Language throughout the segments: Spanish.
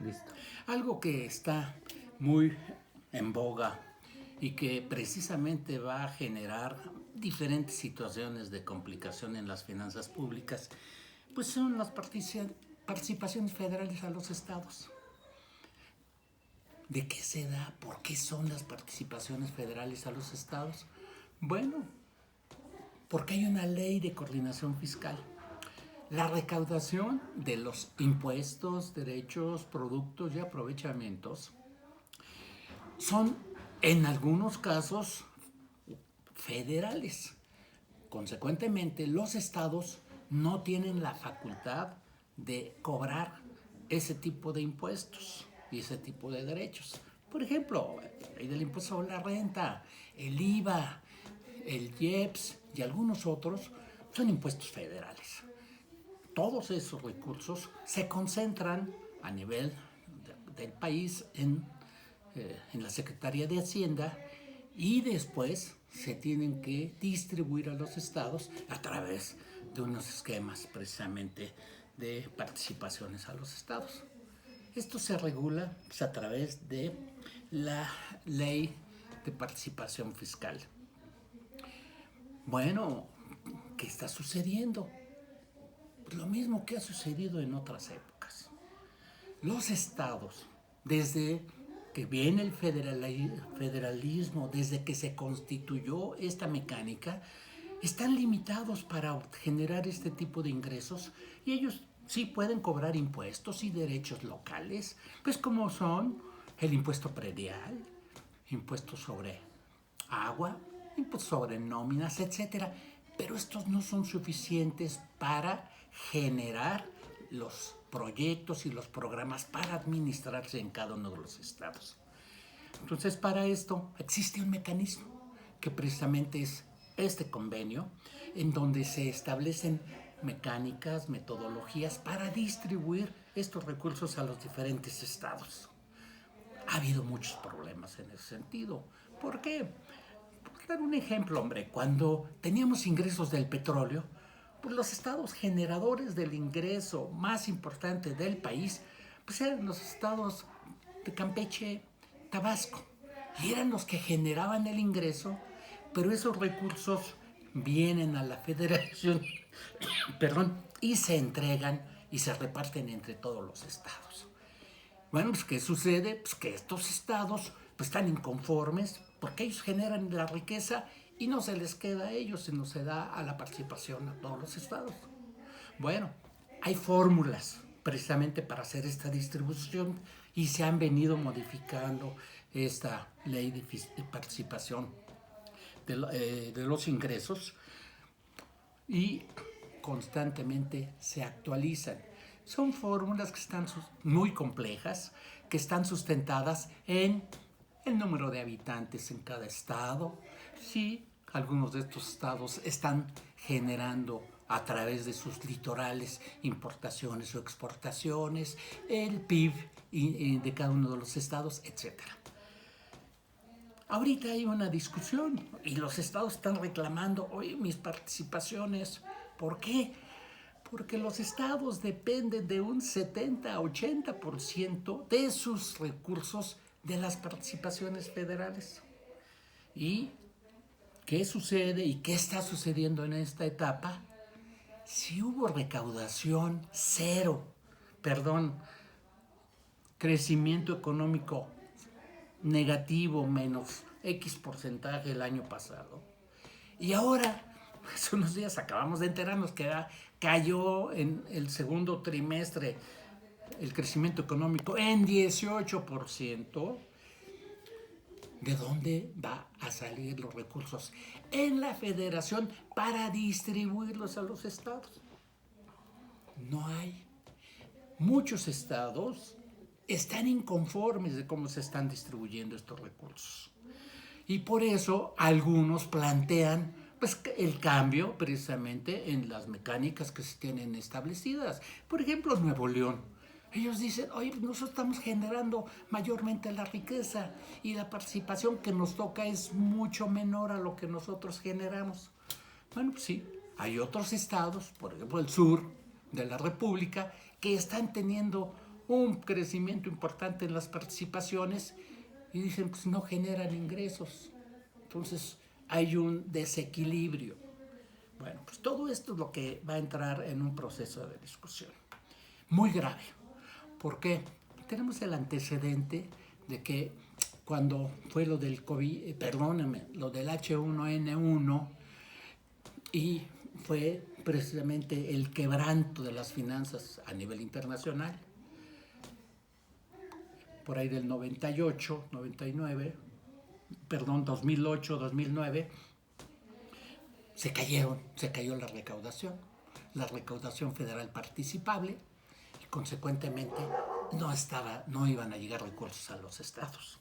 Listo. Algo que está muy en boga y que precisamente va a generar diferentes situaciones de complicación en las finanzas públicas, pues son las participaciones federales a los estados. ¿De qué se da? ¿Por qué son las participaciones federales a los estados? Bueno, porque hay una ley de coordinación fiscal. La recaudación de los impuestos, derechos, productos y aprovechamientos son en algunos casos federales. Consecuentemente, los estados no tienen la facultad de cobrar ese tipo de impuestos y ese tipo de derechos. Por ejemplo, el del impuesto sobre la renta, el IVA, el IEPS y algunos otros son impuestos federales. Todos esos recursos se concentran a nivel del país en la Secretaría de Hacienda y después se tienen que distribuir a los estados a través de unos esquemas precisamente de participaciones a los estados. Esto se regula pues, a través de la ley de participación fiscal. Bueno, ¿qué está sucediendo? Lo mismo que ha sucedido en otras épocas. Los estados, desde que viene el federalismo, desde que se constituyó esta mecánica, están limitados para generar este tipo de ingresos y ellos sí pueden cobrar impuestos y derechos locales, pues como son el impuesto predial, impuestos sobre agua, impuestos sobre nóminas, etcétera. Pero estos no son suficientes para generar los proyectos y los programas para administrarse en cada uno de los estados. Entonces, para esto existe un mecanismo que precisamente es este convenio, en donde se establecen mecánicas, metodologías para distribuir estos recursos a los diferentes estados. Ha habido muchos problemas en ese sentido. ¿Por qué? Por dar un ejemplo, hombre, cuando teníamos ingresos del petróleo, pues los estados generadores del ingreso más importante del país, pues eran los estados de Campeche, Tabasco, y eran los que generaban el ingreso, pero esos recursos vienen a la federación, perdón, y se entregan y se reparten entre todos los estados. Bueno, pues ¿qué sucede? Pues que estos estados pues, están inconformes porque ellos generan la riqueza y no se les queda a ellos, sino se da a la participación a todos los estados. Bueno, hay fórmulas precisamente para hacer esta distribución y se han venido modificando esta ley de participación de los ingresos y constantemente se actualizan. Son fórmulas que están muy complejas, que están sustentadas en el número de habitantes en cada estado. Sí, algunos de estos estados están generando a través de sus litorales importaciones o exportaciones, el PIB de cada uno de los estados, etcétera. Ahorita hay una discusión y los estados están reclamando, oye, mis participaciones. ¿Por qué? Porque los estados dependen de un 70-80% de sus recursos de las participaciones federales. ¿Y qué sucede y qué está sucediendo en esta etapa? Si hubo recaudación cero, crecimiento económico negativo menos X porcentaje el año pasado. Y ahora, hace unos días acabamos de enterarnos que cayó en el segundo trimestre el crecimiento económico en 18%. ¿De dónde va a salir los recursos en la federación para distribuirlos a los estados? No hay. Muchos estados están inconformes de cómo se están distribuyendo estos recursos. Y por eso algunos plantean pues, el cambio precisamente en las mecánicas que se tienen establecidas. Por ejemplo, Nuevo León. Ellos dicen, oye, nosotros estamos generando mayormente la riqueza y la participación que nos toca es mucho menor a lo que nosotros generamos. Bueno, pues sí, hay otros estados, por ejemplo el sur de la República, que están teniendo un crecimiento importante en las participaciones y dicen, pues no generan ingresos. Entonces hay un desequilibrio. Bueno, pues todo esto es lo que va a entrar en un proceso de discusión muy grave. ¿Por qué? Tenemos el antecedente de que cuando fue lo del COVID, perdóname, lo del H1N1 y fue precisamente el quebranto de las finanzas a nivel internacional, por ahí del 98, 99, perdón, 2008, 2009, se cayó la recaudación federal participable y consecuentemente no iban a llegar recursos a los estados.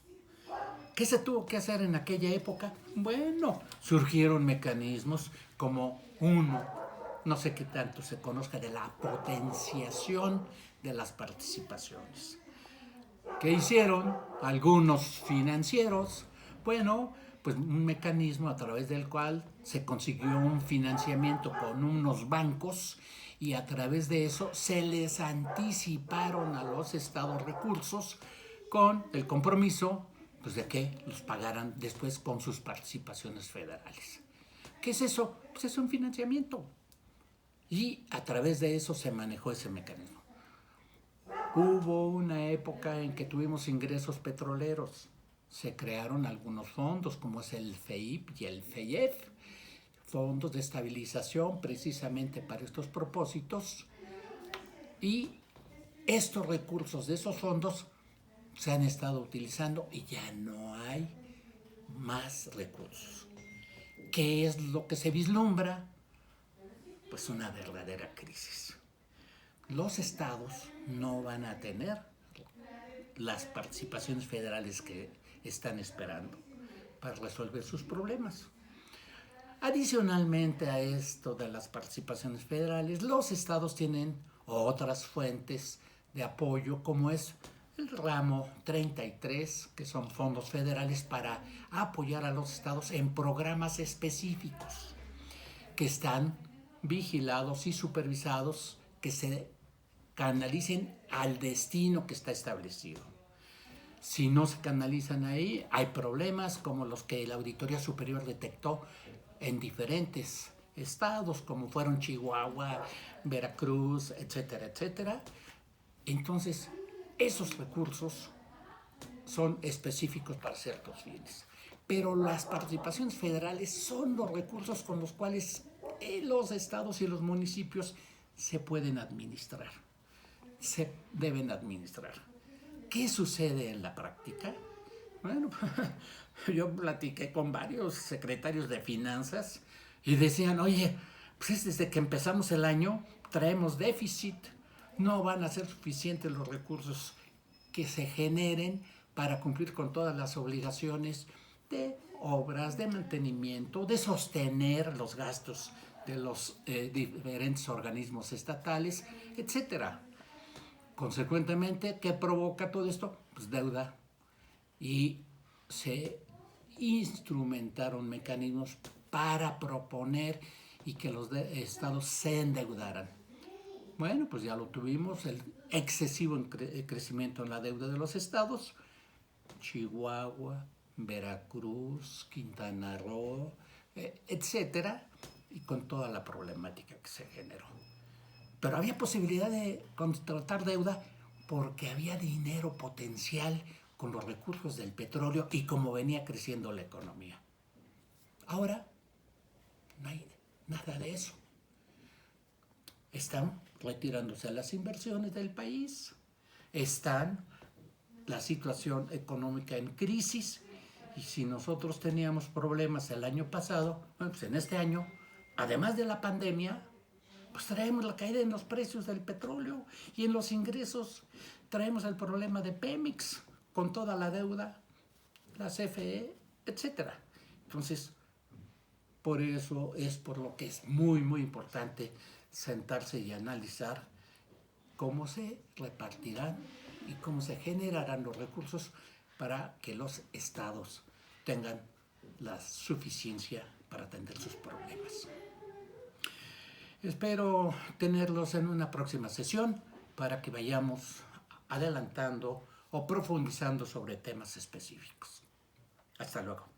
¿Qué se tuvo que hacer en aquella época? Bueno, surgieron mecanismos como uno, no sé qué tanto se conozca, de la potenciación de las participaciones. ¿Qué hicieron algunos financieros? Bueno, pues un mecanismo a través del cual se consiguió un financiamiento con unos bancos y a través de eso se les anticiparon a los estados recursos con el compromiso pues, de que los pagaran después con sus participaciones federales. ¿Qué es eso? Pues es un financiamiento. Y a través de eso se manejó ese mecanismo. Hubo una época en que tuvimos ingresos petroleros. Se crearon algunos fondos como es el FEIP y el FEIEF, fondos de estabilización precisamente para estos propósitos, y estos recursos de esos fondos se han estado utilizando y ya no hay más recursos. ¿Qué es lo que se vislumbra? Pues una verdadera crisis. Los estados no van a tener las participaciones federales que están esperando para resolver sus problemas. Adicionalmente a esto de las participaciones federales, los estados tienen otras fuentes de apoyo, como es el ramo 33, que son fondos federales para apoyar a los estados en programas específicos que están vigilados y supervisados, que se canalicen al destino que está establecido. Si no se canalizan ahí, hay problemas como los que la Auditoría Superior detectó en diferentes estados, como fueron Chihuahua, Veracruz, etcétera, etcétera. Entonces, esos recursos son específicos para ciertos fines. Pero las participaciones federales son los recursos con los cuales los estados y los municipios se pueden administrar, se deben administrar. ¿Qué sucede en la práctica? Bueno, yo platiqué con varios secretarios de finanzas y decían, oye, pues desde que empezamos el año traemos déficit, no van a ser suficientes los recursos que se generen para cumplir con todas las obligaciones de obras, de mantenimiento, de sostener los gastos de los diferentes organismos estatales, etcétera. Consecuentemente, ¿qué provoca todo esto? Pues deuda. Y se instrumentaron mecanismos para proponer y que los estados se endeudaran. Bueno, pues ya lo tuvimos, el excesivo crecimiento en la deuda de los estados, Chihuahua, Veracruz, Quintana Roo, etcétera, y con toda la problemática que se generó. Pero había posibilidad de contratar deuda porque había dinero potencial con los recursos del petróleo y como venía creciendo la economía. Ahora no hay nada de eso. Están retirándose las inversiones del país, están la situación económica en crisis, y si nosotros teníamos problemas el año pasado, bueno, pues en este año, además de la pandemia, pues traemos la caída en los precios del petróleo y en los ingresos traemos el problema de Pemex con toda la deuda, la CFE, etcétera. Entonces, por eso es por lo que es muy, muy importante sentarse y analizar cómo se repartirán y cómo se generarán los recursos para que los estados tengan la suficiencia para atender sus problemas. Espero tenerlos en una próxima sesión para que vayamos adelantando o profundizando sobre temas específicos. Hasta luego.